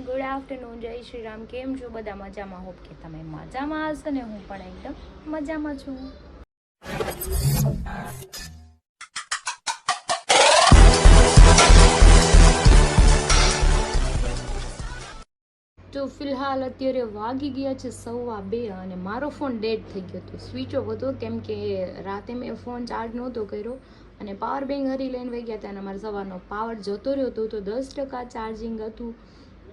Good afternoon, જય શ્રી રામ. કેમ છો બધા? મજામાં? હોપ કે તમે મજામાં હશો ને હું પણ એકદમ મજામાં છું. તો ફિલહાલ અત્યારે વાગી ગયા છે 2:15 અને મારો ફોન ડેડ થઈ ગયો હતો, સ્વિચ ઓફ હતો, કેમ કે રાતે મેં ફોન ચાર્જ નહોતો કર્યો અને પાવર બેંક હરી લઈને વહી ગયા હતા અને અમારે સવારનો પાવર જતો રહ્યો હતો, તો 10% ચાર્જિંગ હતું.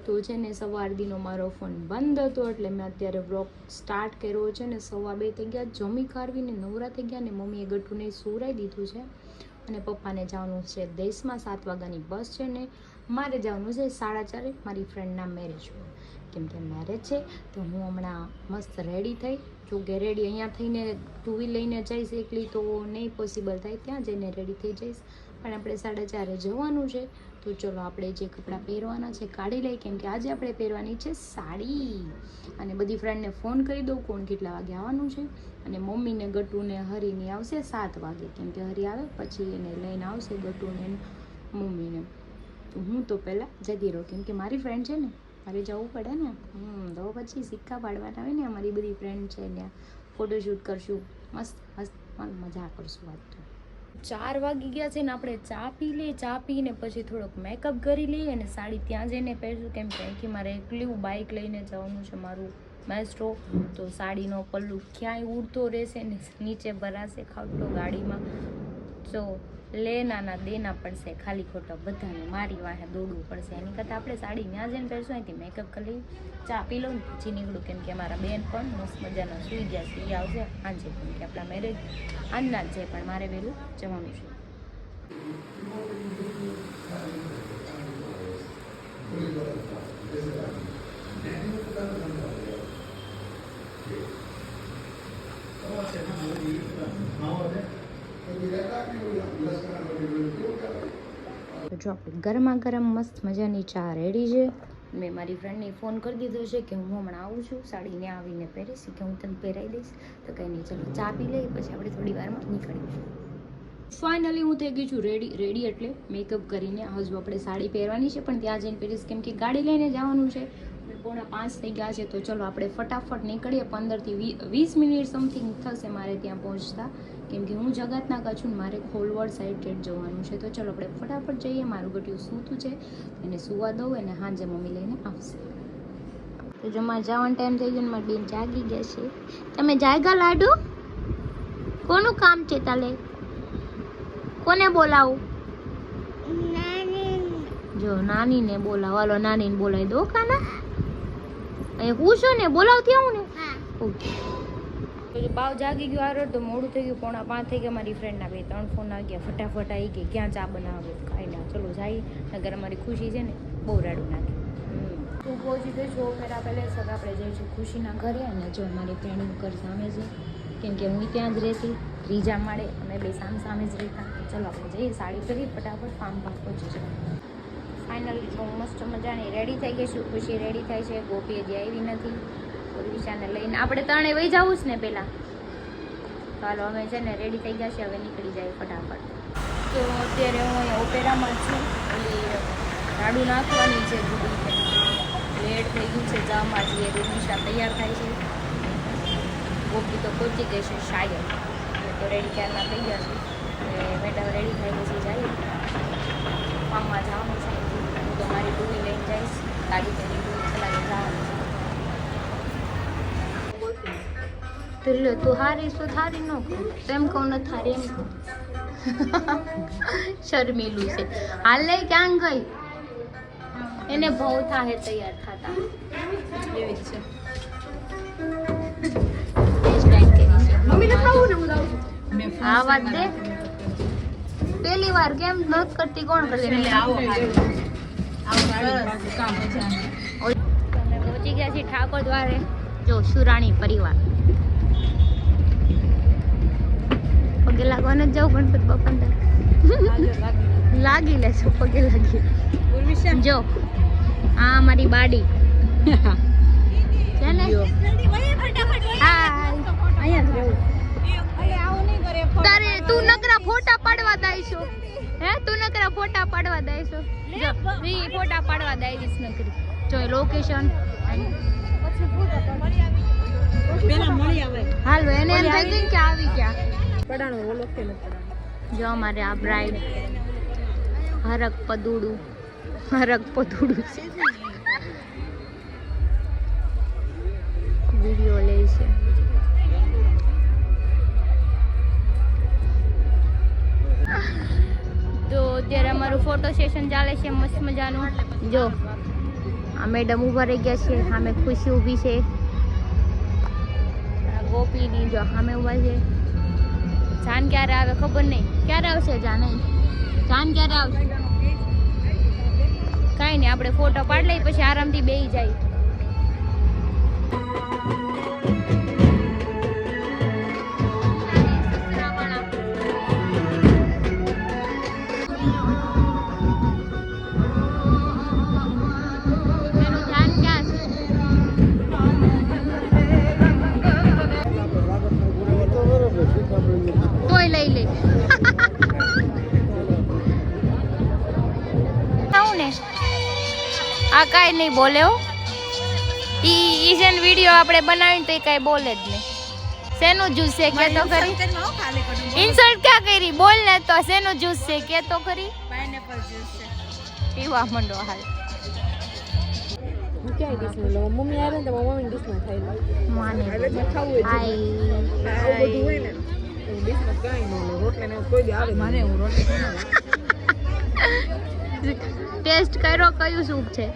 તો છે ને સવારદીનો મારો ફોન બંધ હતો એટલે મેં અત્યારે વ્લોગ સ્ટાર્ટ કર્યો છે ને 2:15 થઈ ગયા. જમી ખારવીને નવરા થઈ ગયા ને મમ્મીએ ગટુને સુવરાઈ દીધું છે અને પપ્પાને જવાનું છે દેશમાં. 7 વાગ્યાની બસ છે ને મારે જવાનું છે 4:30 મારી ફ્રેન્ડના મેરેજમાં. કેમ કે મેરેજ છે તો હું હમણાં મસ્ત રેડી થઈ. જો કે રેડી અહીંયા થઈને 2 વ્હીલ લઈને જઈશ એકલી તો નહીં પોસિબલ થાય, ત્યાં જઈને રેડી થઈ જઈશ. પણ આપણે 4:30 જવાનું છે તો ચલો આપણે જે કપડાં પહેરવાના છે કાઢી લઈએ, કેમ કે આજે આપણે પહેરવાની છે સાડી. અને બધી ફ્રેન્ડને ફોન કરી દઉં કોણ કેટલા વાગે આવવાનું છે. અને મમ્મીને ગટુને હરીની આવશે 7 વાગે, કેમ કે હરી આવે પછી એને લઈને આવશે ગટુને મમ્મીને. તો હું તો પહેલાં જતી રહું, કેમ કે મારી ફ્રેન્ડ છે ને, મારે જવું પડે ને. તો પછી સિક્કા પાડવાના હોય ને, અમારી બધી ફ્રેન્ડ છે ત્યાં ફોટોશૂટ કરશું, મસ્ત મસ્ત મજા કરશું. વાત તો 4 વાગી ગયા છે ને આપણે ચા પી લઈએ. ચા પીને પછી થોડોક મેકઅપ કરી લઈએ અને સાડી ત્યાં જઈને પહેરશું, કેમ કે અહીંથી મારે એકલું બાઇક લઈને જવાનું છે મારું મેસ્ટ્રો. તો સાડીનો પલ્લુ ક્યાંય ઉડતો રહેશે ને નીચે ભરાશે ખાવટો ગાડીમાં, તો લેના દેના પડશે ખાલી ખોટા બધાને, મારી વાહે દોડવું પડશે. એની કરતાં આપણે સાડી ત્યાં જઈને પહેરશું. અહીંથી મેકઅપ કરી ચા પી લઉં ને પછી નીકળું, કેમ કે અમારા બેન પણ મસ્ત મજાના સૂઈ ગયા છે, એ આવશે આજે, કેમ કે આપણા મેરેજ આજના જ છે પણ મારે વહેલું જવાનું છે. જો આપણે ગરમા ગરમ મસ્ત મજાની ચા રેડી છે. મેં મારી ફ્રેન્ડને ફોન કરી દીધો છે કે હું હમણાં આવું છું, સાડીને આવીને પહેરીશ, કે હું તને પહેરાવી દઈશ. તો કંઈ નહીં, ચલો ચા પી લઈએ પછી આપણે થોડી વારમાં નીકળીશું. ફાઇનલી હું થઈ ગઈ છું રેડી એટલે મેકઅપ કરીને. હજુ આપણે સાડી પહેરવાની છે પણ ત્યાં જઈને પહેરીશ, કેમ કે ગાડી લઈને જવાનું છે. 4:45 થઈ ગયા છે તો ચલો આપણે ફટાફટ નીકળીએ. 15 થી 20 મિનિટ સમથિંગ થશે મારે ત્યાં પહોંચતા, કેમ કે હું જગતના કચ્છું, મારે ખોલવડ સાઈડ જવાનું છે. તો ચલો આપણે ફટાફટ જઈએ. મારું ગટ્યું સૂતું છે એને સુવા દઉં અને સાંજે મમ્મી લઈને આવશે. તો જો મારે જવાનો ટાઈમ થઈ ગયો ને મારી બેન જાગી ગયા છે. તમે જાગ્યા લાડુ? કોનું કામ છે તાલે? કોને બોલાવું? જો નાનીને બોલાવો. હાલો નાનીને બોલાવી દો. કાના અહીંયા પૂછો ને, બોલાવતી આવું ને. તો બાવ જાગી ગયો આરો તો મોડું થઈ ગયું. 4:45 થઈ ગયા. મારી ફ્રેન્ડના 2-3 ફોન આવી ગયા. ફટાફટ આવી ગઈ ક્યાં ચા બનાવે ખાઈ ના. ચલો જાય નગર અમારી ખુશી છે ને બહુ રાડું નાખે. તું પહોંચી ગઈ છો પેલા પહેલે સર આપણે જઈશું ખુશીના ઘરે. અને જો મારી ફ્રેન્ડનું ઘર સામે છે, કેમ કે હું ત્યાં જ રહેતી, 3જા માળે, અમે બે સામે જ રહેતા. ચલો આપણે જઈએ, સાડી પહેરી ફટાફટ ફાર્મ પર પહોંચી જાય. ફાઇનલી તો મસ્ત મજાની રેડી થઈ ગઈ છું. ખુશી રેડી થાય છે, ગોપી હજી આવી નથી. વિશાને લઈને આપણે ત્રણે વહી જવું જ ને પહેલાં. ચાલો અમે છે ને રેડી થઈ ગયા છે, હવે નીકળી જાય ફટાફટ. તો અત્યારે હું અહીંયા ઓપેરામાં જ છું. એટલે રાડું નાખવાની છે, લેટ થઈ ગયું છે જવામાં. જઈએ વિશા તૈયાર થાય છે, ગોપી તો પહોંચી ગઈ છે શાયદ. તો રેડી ક્યારના થઈ ગયા છે. મેડમ રેડી થઈ પછી જાય ફાર્મમાં જવાનું છે. હું તો મારી ટૂવી લઈને જઈશ, ગાડી તેની ટૂવી ચલાવી જવાનું છે. તું હારી શું થારી ન કહું, એમ કહું ન થારી એમ કહું. શર્મીલું છે. હાલે ક્યાં ગઈ? એને બહુ થાય તૈયાર થતા એવી જ છે. આ વાત દે પેલી વાર કેમ નથી કરતી, કોણ કરતી? અમે પહોંચી ગયા છીએ ઠાકોર દ્વારે. જો સુરાણી પરિવાર પગે લાગવાને જ જાઉં ગણપતિ બાપાને લાગી લેજો પગે લાગી. જો આ મારી બાડી છે ને. તારે તું નકરા ફોટા પાડવા દાઈશો? હે તું નકરા ફોટા પાડવા દાઈશો? જો વી ફોટા પાડવા યાદ આવી જ ન કરી. જો લોકેશન હાલ એને એમ થઈ ગયું કે આવી ગયા. જો અમારે આ બ્રાઇડ હરક પદુડું છે. વિડીયો લે છે. તો અત્યારે અમારું ફોટો સેશન ચાલે છે મસ્ત મજાનું. જો આ મેડમ ઊભા રહી ગયા છે, સામે ખુશી ઊભી છે, ગોપીની જો સામે ઊભા છે. જાન ક્યારે આવે ખબર નહીં. ક્યારે આવશે જાન ક્યારે આવશે કાંઈ નહીં, આપણે ફોટો પાડી લઈએ પછી આરામથી બેસી જાય. તોય લઈ લે ને આ કાંઈ નહીં બોલે હો. ઈ છે ને વિડીયો આપણે બનાવીને તો એ કાંઈ બોલે જ નહીં. શેનું જ્યુસ છે કે તો ખરી? ઇન્સલ્ટ ક્યાં કરી? બોલ ને તો શેનું જ્યુસ છે કે તો ખરી? પાઇનેપલ જ્યુસ છે. પીવા માંડો હાલ. ક્યાં ડીશ માં લો? મમ્મી આવે ને તો મમ્મી ડીશ માં ખાઈ લો. માને ખાવું હોય આવું બધું હોય ને ડીશ માં કાઈ ન લો. રોટલા ને કોઈ દી આવે માને હું રોટલા ટેસ્ટ કર્યો કયું સૂપ છે?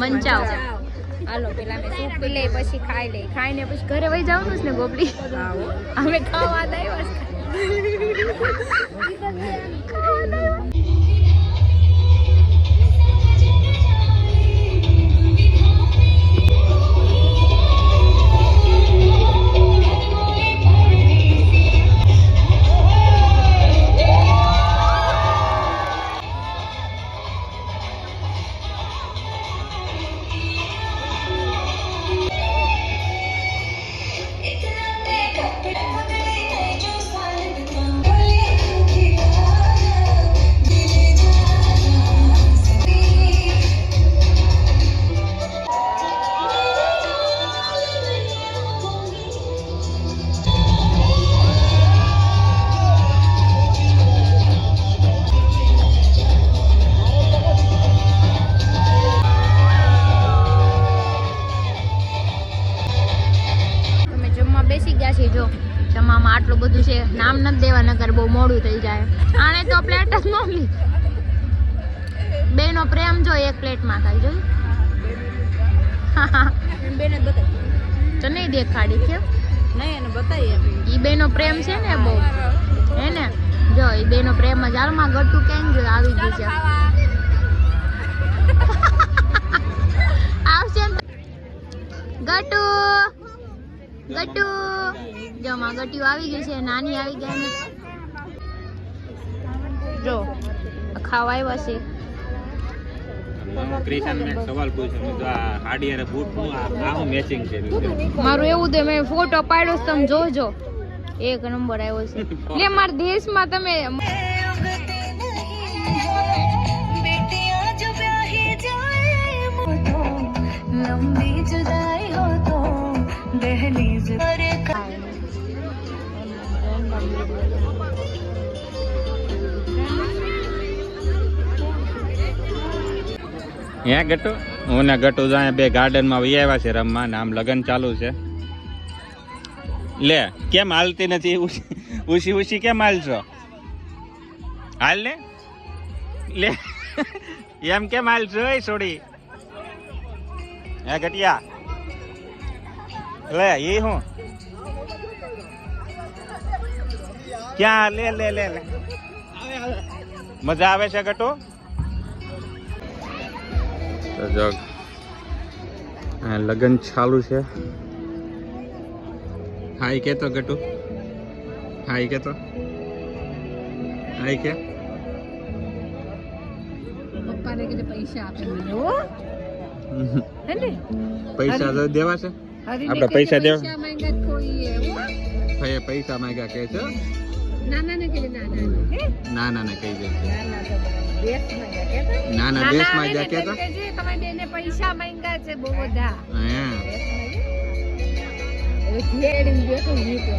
મંચાવ. હાલો પેલા મેં સૂપ પી લઈ પછી ખાઈ લઈ. ખાઈને પછી ઘરે વહી જવાનું છે ને ગોપડી. અમે ખાવા આવ્યા જો જમવામાં આટલું બધું છે. નામ નથી દેવા નકર બહુ મોડું થઈ જાય. આને તો પ્લેટ જ ન લી. બેનો પ્રેમ જો એક પ્લેટમાં ખાઈ જોઈ. તો નહીં દેખાડી કેમ નહીં એને બતાવીએ. ઈ બેનો પ્રેમ છે ને બહુ હે ને. જો ઈ બેનો પ્રેમ જ હાલમાં ગટુ કેમ ગયું આવી ગયું છે. આવશે ગટુ જો માં ગટ્યું આવી ગયું છે. નાની આવી ગયા ને જો ખાવા આવ્યા છે. મારું એવું તો મેં ફોટો પાડ્યો તમે જોજો. એક નંબર આવ્યો છે. લે મારા દેશમાં તમે અહીંયા ગટુ હું ને ગટુ જાય બે ગાર્ડન માં વહી આવ્યા છે રમવા ને આમ લગન ચાલુ છે. લે કેમ હાલતી નથી? ઉસી કેમ હાલશો? હાલ ને લે એમ કેમ હાલશો? છોડી હે ગટિયા લે એ હું ક્યાં? લે લે લે લે મજા આવે છે ગટુ? જો લગન ચાલુ છે. હાય કે તો ગટુ હાય કે તો હાય કે પપ્પાને કીધે પૈસા આપે મને હો હે ને. પૈસા તો દેવા છે આપણે. પૈસા દેવા માંગ્યા કોઈ હો ભાઈ પૈસા માંગ્યા કે છે. નાના ને કહી દે ના ના ના કહી દે નાના તો દેશમાં ગયા કેતા ના ના દેશમાં જા કે તો તમે બેને પૈસા માંગ્યા છે બહુ બધા હા હવે ઘેડી બેઠો નીકળો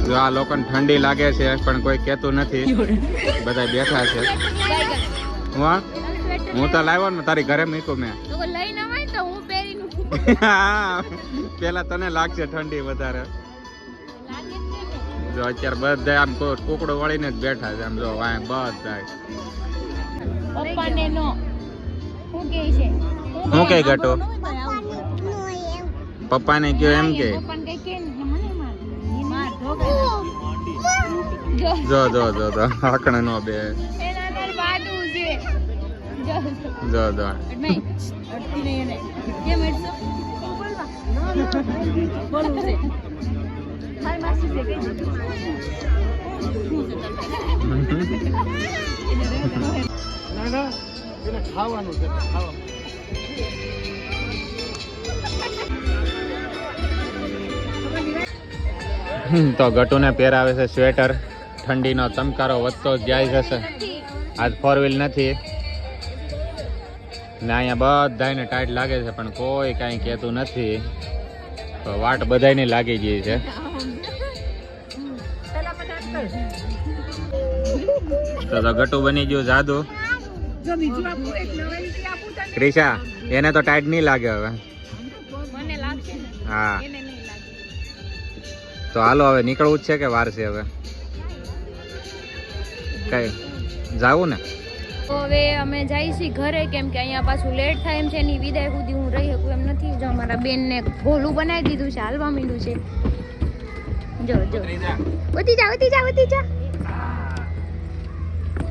જો આ લોકોને ઠંડી લાગે છે પણ કોઈ કહેતું નથી બધા બેઠા છે હું તો લાવ્યો ને તારી ઘરે મૂક્યો મેં લઈને આવે તો હું પહેરીને હા, પેલા તને લાગશે ઠંડી વધારે જો અત્યારે બધા આમ કોકડો વળીને જ બેઠા છે આમ જો વાય બધા પપ્પાને નો હું કહે છે હું કઈ ઘટો પપ્પાને કયો એમ કે પપ્પાને કઈ કે મને માર જો જો જો જો આકણ નો બે એના અંદર બાદુ છે જો જો નહીં અટકી નહીં એને કેમ એટલો બોલવું છે મારી માસી છે કઈ તો ગટુને પહેરાવે છે સ્વેટર ઠંડીનો ચમકારો વધતો જ જાય છે આજ 4 વ્હીલ નથી ને અહીંયા બધાને ટાઈટ લાગે છે પણ કોઈ કાંઈ કહેતું નથી તો વાટ બધાયને લાગી ગઈ છે તો ગટુ બની ગયું જાદુ જો બીજું આપું એક નવેલથી આપું તને ક્રિશા એને તો ટાઈટ નહીં લાગે હવે મને લાગશે ને હા એને નહીં લાગે તો હાલો હવે નીકળવું જ છે કે વાર છે હવે કઈ જાવું ને તો હવે અમે જઈએ છીએ ઘરે કેમ કે અહીંયા પાછું લેટ થાય એમ છે એની વિદાય સુધી હું રહી શકું એમ નથી જો અમારા બેનને ભોલું બનાવી દીધું છે હાલવા માંડ્યું છે જો જો વધી જા વધી જા વધી જા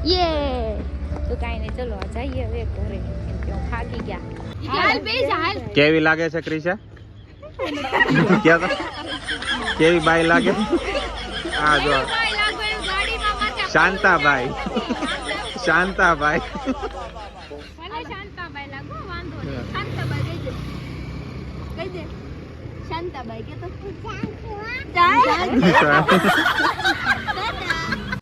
યે તો કાંઈ નહીં ચલો જઈએ હવે ઘરે કેમ કે હું થાકી ગયા હાલ બે જા હાલ કેવી લાગે છે ક્રિશા ક્યાં તો કેવી બાઈ લાગે હા જો શાંતાબાઈ શાંતાબાઈ મને શાંતાબાઈ લાગો વાંધો નહીં શાંતાબાઈ કહી દે શાંતાબાઈ કે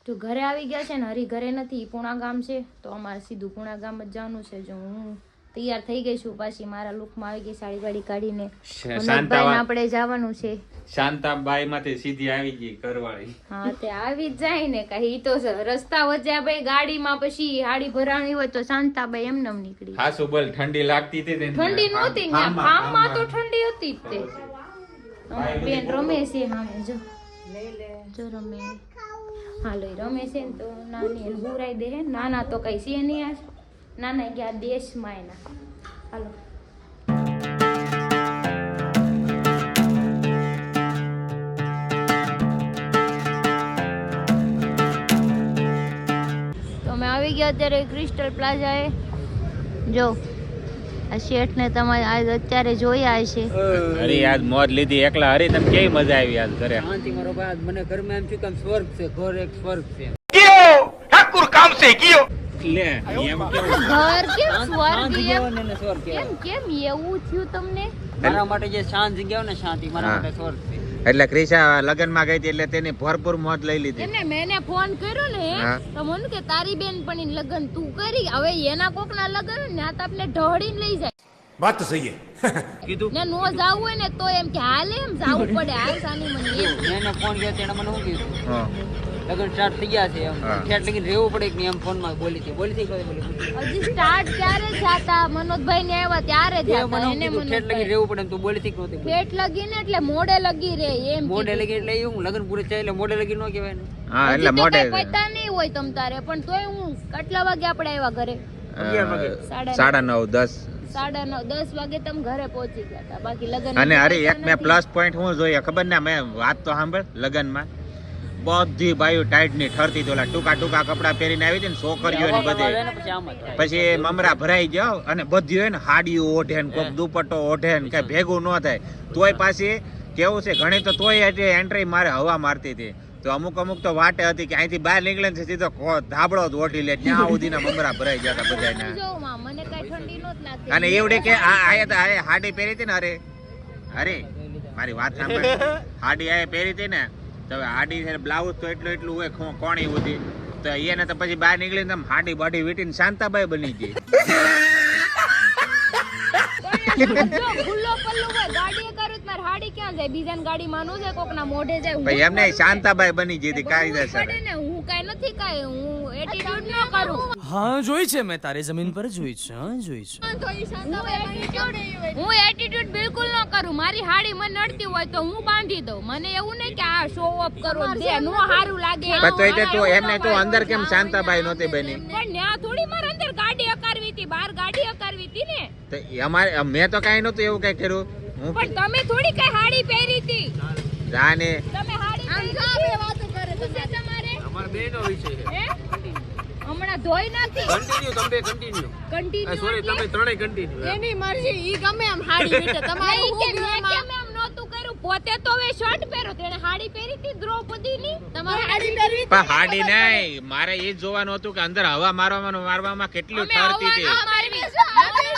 તો ઘરે આવી ગયા છે ને હરી ઘરે નથી પૂણા ગામ છે તો અમારે સીધું પૂણા ગામ જ જવાનું છે જો હું તૈયાર થઈ ગઈ છું પાછી મારા લુકમાં આવી ગઈ સાડી વાડી કાઢીને મનોજભાઈને આપણે જવાનું છે શાંતાબાઈ માંથી સીધી આવી ગઈ કરવાળી હા તે આવી જ જાય ને કઈ તો રસ્તા વચ્ચે ભાઈ ગાડીમાં પછી હાડી ભરાણી હોય તો શાંતાબાઈ એમને નીકળી હા સુબલ ઠંડી લાગતી હતી ઠંડી નહોતી ને ફાર્મમાં તો ઠંડી હતી જ તે અમારી બેન રમે છે હામે જો જો રમે હાલો રમે છે ને તો નાની એને હુરાઈ દે નાના તો કઈ છે નહીં આ નાના ગયા દેશમાં એના હાલો અમે આવી ગયા અત્યારે ક્રિસ્ટલ પ્લાઝાએ જો આ શેઠ ને તમે આજ અત્યારે જોયા હશે અરે આજ મોજ લીધી એકલા હરી તને કેવી મજા આવી આજ ઘરે શાંતિ મારો ભાઈ મને ઘરમાં એમ છું કે સ્વર્ગ છે ઘર એક સ્વર્ગ છે ઠાકુર કામ સે કયો લે એમ કેવું ઘર કેમ સ્વર્ગ જીવન એને સ્વર્ગ કેમ કેમ એવું થયું તમને મારા માટે જે શાંત જગ્યા હોય ને શાંતિ મારા માટે સ્વર્ગ છે એટલે ક્રિશા લગન માં ગઈ હતી એટલે તેની ભરપૂર મોજ લઈ લીધી એમને મેને ફોન કર્યો ને હા. તો મને કે તારી બેન પણ લગન તું કરી હવે એના કોક ના લગન ને આ તો આપણે ઢોળીને લઈ જાય बात तो सही है કીધું ને નો જાવું હોય ને તો એમ કે હાલ એમ જાવું પડે હાલ સાની મને એમ એને ફોન કર્યો તેને મને શું કીધું હા લગન સ્ટાર્ટ થઈ ગયા છે એમ હા. ઠેઠ લગીને રહેવું પડે કે એમ ફોન માં બોલી હતી હજી સ્ટાર્ટ ક્યારે જાતા મનોજભાઈ ને આવ્યા ત્યારે જાતા એને ઠેઠ લગીને મને રહેવું પડે એમ તું બોલી હતી કે નહોતી પેટ લગી ને એટલે મોડે લગી રે એમ મોઢે લગી એટલે એવું લગન પૂરે થાય એટલે મોઢે લગી ન કહેવાય ને હા એટલે મોઢે પતા નહીં હોય તમ તારે પણ તોય હું કેટલા વાગે આપણે આવ્યા ઘરે 9:30 10 9:30 10 વાગે તમે ઘરે પહોંચી ગયા હતા બાકી લગન અને અરે એક મેં પ્લસ પોઈન્ટ હું જોઈએ ખબર ને મેં વાત તો સાંભળ લગનમાં બધી બાયું ટાઈટ ની ઠરતી તો ઓલા ટૂંકા કપડા પહેરીને આવી હતી ને છોકરીઓ ને બધી પછી આમ જ થાય. પછી મમરા ભરાઈ જાવ અને બધી હોય ને હાડીઓ ઓઢે ને કોક દુપટ્ટો ઓઢે ને કઈ ભેગું ન થાય તોય પાછી કેવું છે ઘણી તો તોય એન્ટ્રી મારે હવા મારતી હતી તો અમુક તો વાટે હતી કે અહીંથી બહાર નીકળે ને સીધો ધાબળો જ ઓઢી લે ત્યાં સુધીના મમરા ભરાઈ જતા બધાના જો માં મને કઈ ઠંડી નહોતી અને એવડે કે આ હાડી પહેરી હતી ને અરે મારી વાત સાંભળ હાડી આ પહેરી હતી ને તો હવે હાડી છે બ્લાઉઝ તો એટલું હોય કોણી ઉધી તો એને તો પછી બહાર નીકળીને તમે હાડી બાડી વીટીને શાંતાબાઈ બની ગઈ. ખુલ્લો પલ્લો હોય ગાડી કરું માર હાડી ક્યાં જાય બીજાની ગાડી માનું છે કોકના મોઢે જાય ભાઈ એમને શાંતાબાઈ બની ગઈ હતી કાયદેસર. હું કઈ નથી કઈ હું એટીટ્યુડ ન કરું. हाँ જોઈ છે મેં તારી જમીન પર જોઈ છે हाँ જોઈ છે હું એટીટ્યુડ બિલકુલ ન કરું. મારી હાડી મને નડતી હોય તો હું બાંધી દઉં. મને એવું નહીં કે આ શો ઓફ કરો જે નો સારું લાગે. પણ તોય તે તું એમને તું અંદર કેમ શાંતાબાઈ નહોતી બની? પણ ન્યા થોડી મારે અંદર ગાડી અકારવી હતી, બહાર ગાડી અકારવી હતી ને. તો અમારે મેં તો કાંઈ નહોતું એવું કઈ કર્યું. હું પણ તમે થોડી કઈ હાડી પહેરી હતી. જાને તમે હાડી પહેરી વાતો કરે તમારે અમાર બેનો વિષય છે. હે? હમણાં ધોઈ નાખી. કન્ટિન્યુ સોરી તમે ત્રણેય કન્ટિન્યુ. એની મરજી ઈ ગમે એમ હાડી વીટે તમારું નહીં કે મેં કેમ એમ નહોતું કર્યું. પોતે તો હવે શર્ટ પહેરો તેણે હાડી પહેરી હતી દ્રૌપદીની. તમારે હાડી પહેરવી પણ હાડી નહીં મારે એ જ જોવાનું હતું કે અંદર હવા મારવામાં કેટલું અમે ઠરતી હતી. હવા મારવી.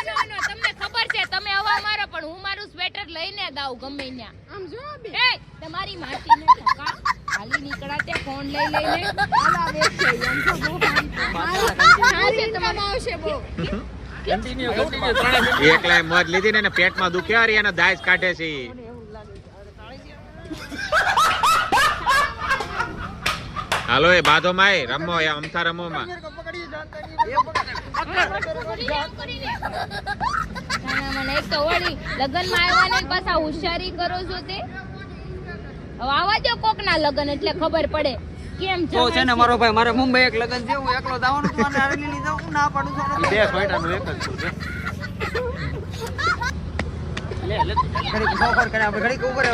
No, તમને ખબર છે તમે હવા મારો પણ હું મારું સ્વેટર લઈને જ આવું ગમે ત્યાં. આમ જો બે એ તમારી માસીને ધક્કા ખાલી નીકળાતે ફોન લઈને આલા વેચ છે એમ તો બહુ સારી ઇન્કમ આવશે બહુ કન્ટિન્યુ ત્રણેય એકલાય મોજ લીધી ને એને પેટમાં દુખ્યો અને એનો દાજ કાઢે છે. હાલો એ બાધો માય રમો એ અમથા રમો માં. મને એક તો વળી લગનમાં આવ્યા ને પાછા હોશિયારી કરો છો તે. હવે આવા દો કોકના લગન એટલે ખબર પડે કેમ તો છે ને મારો ભાઈ મારે મુંબઈ એક લગન છે હું એકલો દાવાનું છું અને આરેલી લીધા હું ના પાડું છું બે સોયટાનું એક જ છું ઘડીક ખબર કરે આપણે ઘડીક ઉપર